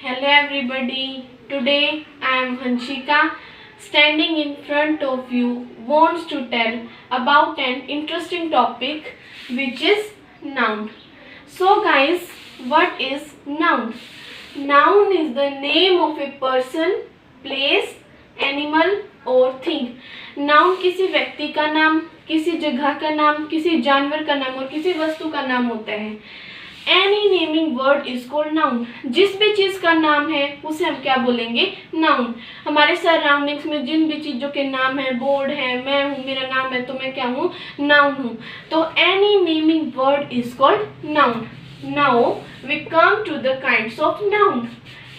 Hello everybody. Today I am Hanshika standing in front of you wants to tell about an interesting topic which is noun. So guys, what is noun? Noun is the name of a person, place, animal or thing. Noun किसी व्यक्ति का नाम, किसी जगह का नाम, किसी जानवर का नाम और किसी वस्तु का नाम होता है. Any naming word is called noun. जिस भी चीज का नाम है उसे हम क्या बोलेंगे? नाउन. हमारे सराउंडिंग्स में जिन भी चीजों के नाम है, बोर्ड है, मैं हूँ, मेरा नाम है, तो मैं क्या हूँ? नाउन हूँ. तो any naming word is called noun. Now we come to the kinds of noun.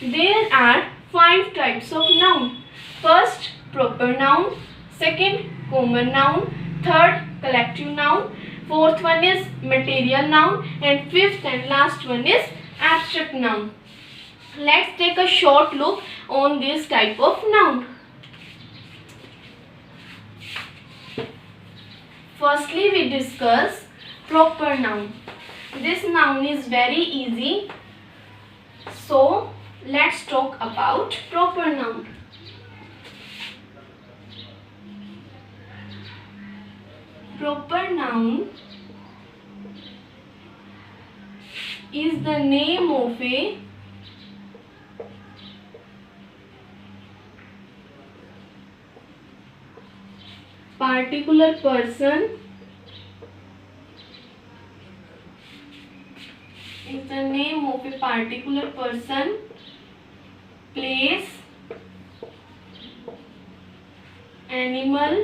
There are 5 types of noun. First, proper noun. Second, common noun. Third, collective noun. Fourth one is material noun. And fifth and last one is abstract noun. Let's take a short look on this type of noun. Firstly, we discuss proper noun. This noun is very easy. So, let's talk about proper noun. Proper noun is the name of a particular person. Is the name of a particular person, place, animal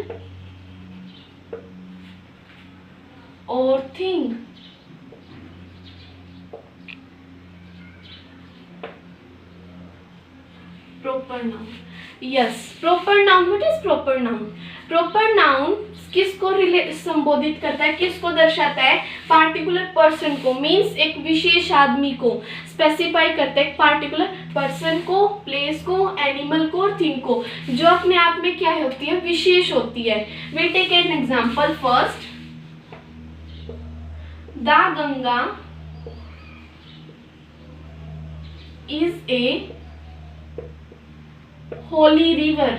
or thing. Proper noun. Yes, proper noun. What is proper noun? Proper noun किसको संबोधित करता है, किसको दर्शाता है? Particular person को, means एक विशेष आदमी को स्पेसिफाई करता है. एक पार्टिकुलर पर्सन को, प्लेस को, एनिमल को और थिंग को, जो अपने आप में क्या होती है? विशेष होती है. We take an example. First, The Ganga is a holy river.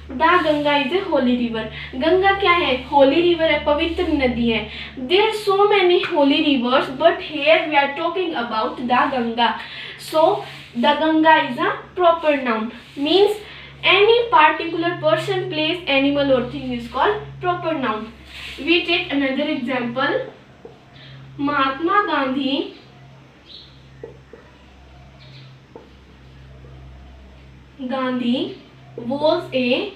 The Ganga is a holy river. Ganga क्या है? होली रिवर है, पवित्र नदी है. There are so many holy rivers, but here we are talking about the Ganga. So the Ganga is a proper noun. Means any particular person, place, animal or thing is called proper noun. We take another example. Mahatma Gandhi was a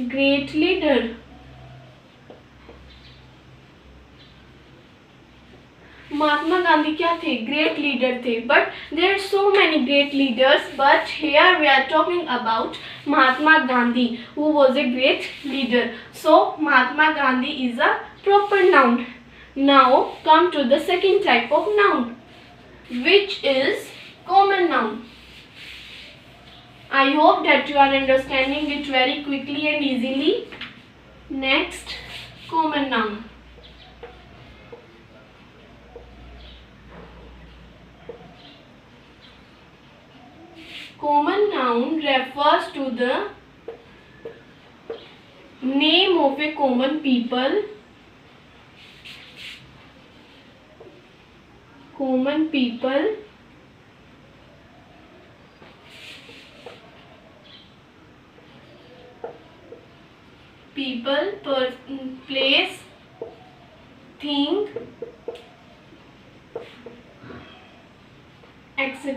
great leader. महात्मा गांधी क्या थे? Great leader थे. But there are so many great leaders, but here we are talking about Mahatma Gandhi who was a great leader. So Mahatma Gandhi is a proper noun. Now come to the second type of noun, which is common noun. I hope that you are understanding it very quickly and easily. Next, common noun. Common noun refers to the name of a common people. Common people, place, thing, etc.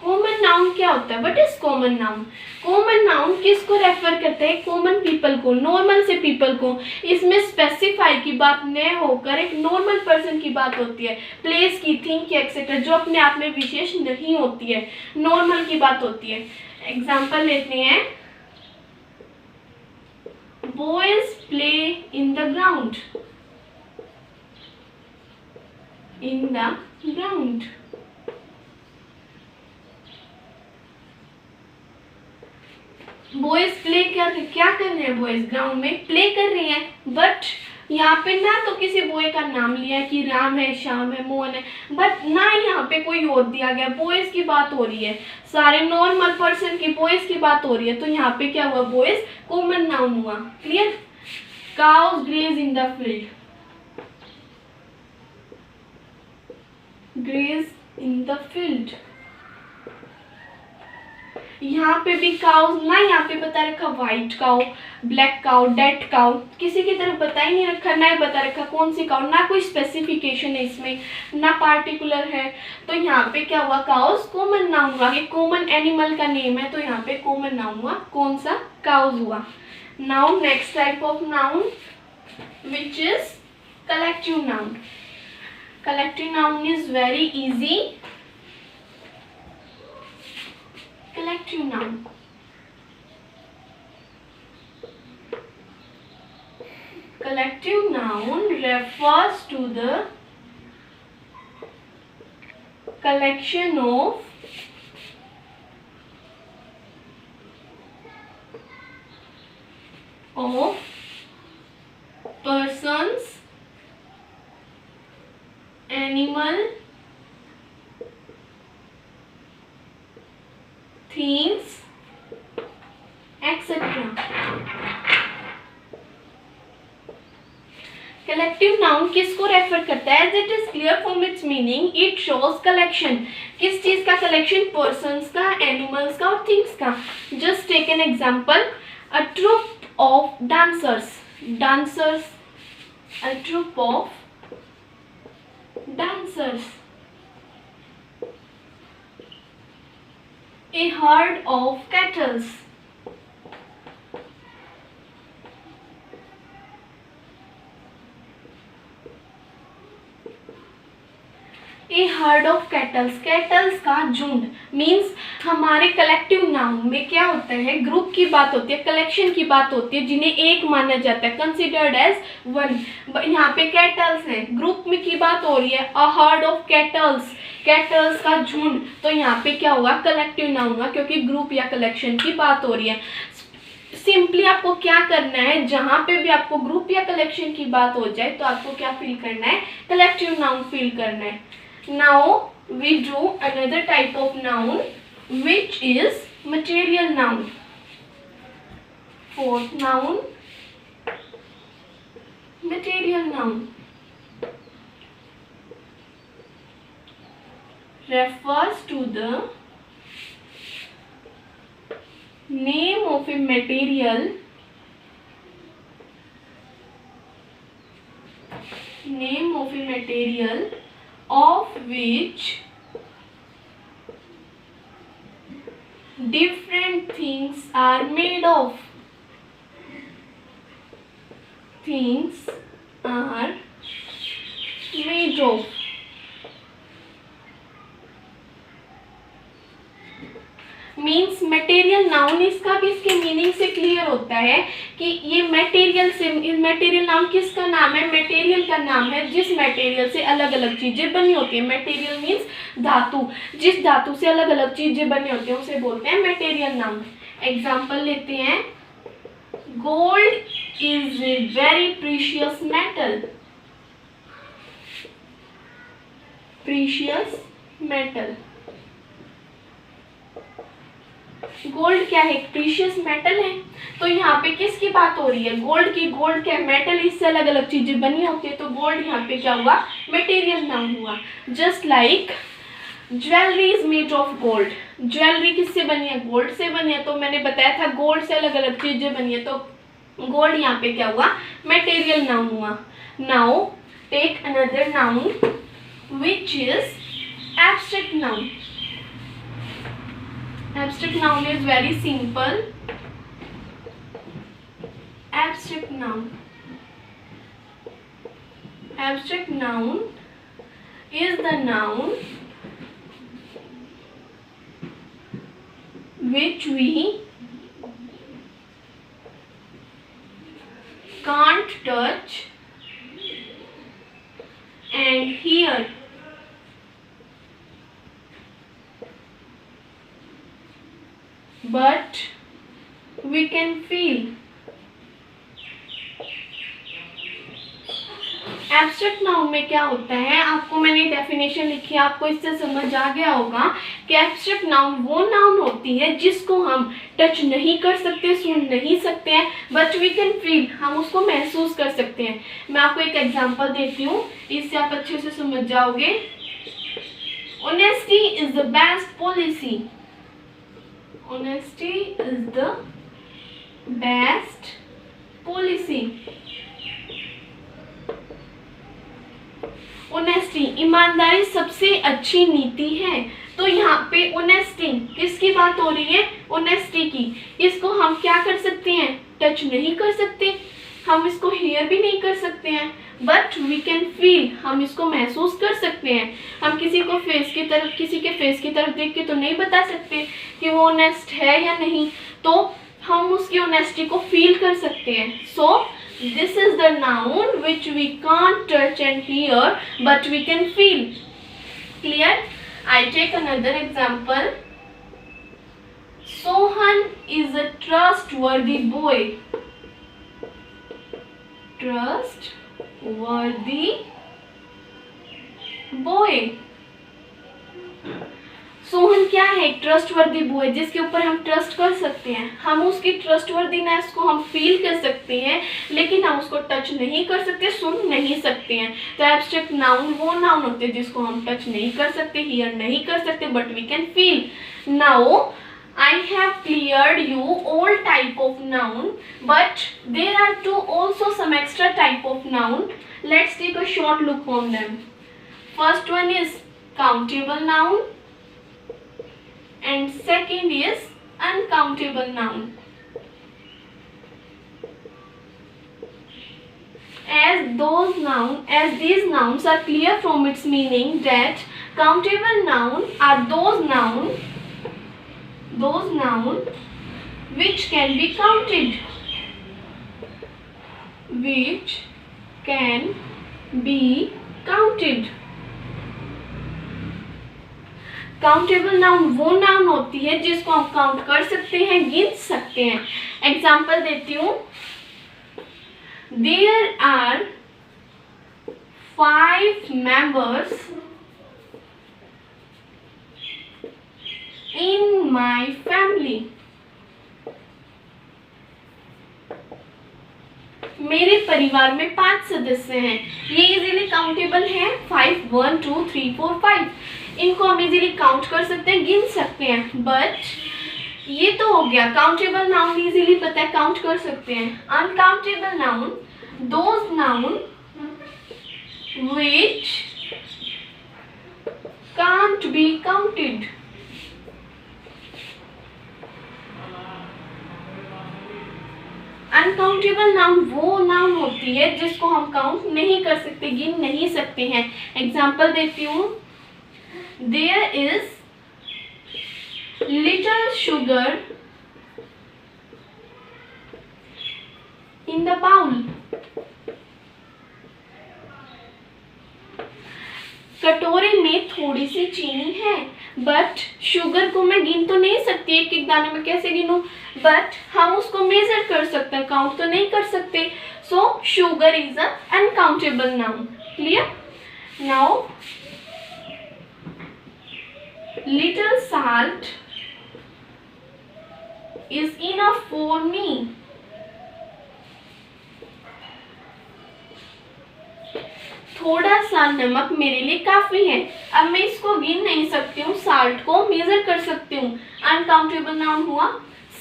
Common noun क्या होता है? What is common noun? Common noun किसको refer करते हैं? Common people को, normal से people को. इसमें स्पेसिफाई की बात न होकर एक नॉर्मल पर्सन की बात होती है. प्लेस की, थिंग की, एक्सेट्रा, जो अपने आप में विशेष नहीं होती है, नॉर्मल की बात होती है. एग्जाम्पल लेते हैं. Boys play in the ground. In the ground. Boys play क्या कर रहे हैं? बॉयज ग्राउंड में प्ले कर रहे हैं. बट यहाँ पे ना तो किसी बॉय का नाम लिया है कि राम है, श्याम है, मोहन है, बट ना यहाँ पे कोई और दिया गया, बॉयज की बात हो रही है, सारे नॉर्मल पर्सन की बॉयज की बात हो रही है, तो यहाँ पे क्या हुआ, बॉयज कॉमन नाउन हुआ। Clear. Cows graze in the field, graze in the field. यहाँ पे भी काउज ना, यहाँ पे बता रखा white cow, black cow, dead cow, किसी की तरफ बता ही नहीं रखा, ना ही बता रखा कौन सी काउ, ना कोई स्पेसिफिकेशन है इसमें, ना पार्टिकुलर है। तो यहाँ पे क्या हुआ, काउज कॉमन नाउन हुआ, ये कॉमन एनिमल का नेम है, तो यहाँ पे कॉमन नाउन हुआ, कौन सा, काउज हुआ। Now next type of noun which is collective noun. Collective noun is very easy. Collective noun. Collective noun refers to the collection of persons, animal, things, etc. Collective noun किसको refer करता है? As it is clear from its meaning, it shows collection. किस चीज का collection? Persons का, animals का और things का। Just take an example, a troupe of dancers, dancers, a troupe of dancers, a herd of cattle, a herd of cattle, cattles का झुंड। Means हमारे कलेक्टिव नाउन में क्या होता है, ग्रुप की बात होती है, कलेक्शन की बात होती है, जिन्हें एक माना जाता है, कंसिडर्ड एज वन। यहाँ पे कैटल्स है, ग्रुप में की बात हो रही है, a herd of kettles, kettles का झुंड, तो यहाँ पे क्या हुआ, कलेक्टिव नाउन हुआ, क्योंकि ग्रुप या कलेक्शन की बात हो रही है। सिंपली आपको क्या करना है, जहां पे भी आपको ग्रुप या कलेक्शन की बात हो जाए तो आपको क्या फील करना है, कलेक्टिव नाउन फील करना है। Now we do another type of noun which is material noun. Fourth noun, material noun refers to the name of a material, name of a material of which different things are made of, things are made of। Means material noun, इसका भी इसके meaning से clear होता है कि ये material से, material noun किसका नाम है, मटेरियल का नाम है जिस मटेरियल से अलग अलग चीजें बनी होती है। मटेरियल मीन्स धातु, जिस धातु से अलग अलग चीजें बनी होती है उसे बोलते हैं मटेरियल नाउन। एग्जाम्पल लेते हैं, gold is a very precious metal, precious metal. Gold क्या है, प्रीशियस मेटल है। तो यहाँ पे किसकी बात हो रही है, गोल्ड की। गोल्ड क्या है, मेटल, इससे अलग अलग चीजें बनी होती है, तो गोल्ड यहाँ पे क्या हुआ, मटेरियल नाउन हुआ। Just like jewellery is made of gold, jewellery किससे बनी है, गोल्ड से बनी है। तो मैंने बताया था गोल्ड से अलग अलग चीजें बनी है, तो गोल्ड यहाँ पे क्या हुआ, मटेरियल नाउन हुआ। Now take another noun which is abstract noun. Abstract noun is very simple. Abstract noun. Abstract noun is the noun which we can't touch and hear, but we can feel। Abstract noun में क्या होता है, आपको मैंने definition लिखी है, आपको इससे समझ आ गया होगा कि एब्स्ट्रैक्ट नाउन वो नाउन होती है जिसको हम टच नहीं कर सकते, सुन नहीं सकते हैं, बट वी कैन फील, हम उसको महसूस कर सकते हैं। मैं आपको एक एग्जांपल देती हूँ, इससे आप अच्छे से समझ जाओगे। Honesty is the best policy. Honesty is the best policy. Honesty, ईमानदारी सबसे अच्छी नीति है। तो यहाँ पे ऑनेस्टी किसकी बात हो रही है, ऑनेस्टी की। इसको हम क्या कर सकते हैं, टच नहीं कर सकते, हम इसको हियर भी नहीं कर सकते हैं, बट वी कैन फील, हम इसको महसूस कर सकते हैं। हम किसी को फेस की तरफ, किसी के फेस की तरफ देख के तो नहीं बता सकते कि वो ऑनेस्ट है या नहीं, तो हम उसकी ऑनेस्टी को फील कर सकते हैं। सो this is the noun which we can't touch and hear, but we can feel. Clear? I take another example. Sohan is a trustworthy boy. Trustworthy boy. Sohan क्या है, ट्रस्टवर्दी बॉय, जिसके ऊपर हम ट्रस्ट कर सकते हैं। हम उसकी ट्रस्टवर्दीनेस को हम फील कर सकते हैं, लेकिन हम उसको टच नहीं कर सकते, सुन नहीं सकते हैं। तो एब्स्ट्रैक्ट नाउन वो नाउन होते हैं जिसको हम टच नहीं कर सकते, हियर नहीं कर सकते, but we can feel. Now I have cleared you all type of noun, but there are two also some extra type of noun. Let's take a short look on them. First one is countable noun and second is uncountable noun. As these nouns are clear from its meaning that countable noun are those noun which can be counted, countable noun वो noun होती है जिसको हम count कर सकते हैं, गिन सकते हैं. एग्जाम्पल देती हूँ. There are 5 members in my family. मेरे परिवार में 5 सदस्य हैं. ये इजीली काउंटेबल है. 5 1 2 3 4 5. इनको हम इजीली काउंट कर सकते हैं, गिन सकते हैं. बट ये तो हो गया काउंटेबल नाउन, इजीली पता है, काउंट कर सकते हैं. Uncountable noun, those noun which can't be counted. Uncountable noun वो नाउन होती है जिसको हम काउंट नहीं कर सकते, गिन नहीं सकते हैं. एग्जाम्पल देती हूँ. There is little sugar in the bowl. कटोरे में थोड़ी सी चीनी है, बट शुगर को मैं गिन तो नहीं सकती, एक एक दाने में कैसे गिनूं. बट हम उसको मेजर कर सकते हैं, काउंट तो नहीं कर सकते. सो sugar is a uncountable noun. Clear? Now little salt is enough for me. थोड़ा सा नमक मेरे लिए काफी है. अब मैं इसको गिन नहीं सकती हूँ, साल्ट को मेजर कर सकती हूँ. अनकाउंटेबल नाउन हुआ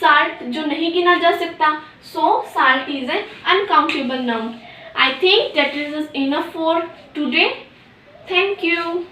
साल्ट जो नहीं गिना जा सकता. So salt is an uncountable noun. I think that is enough for today. Thank you.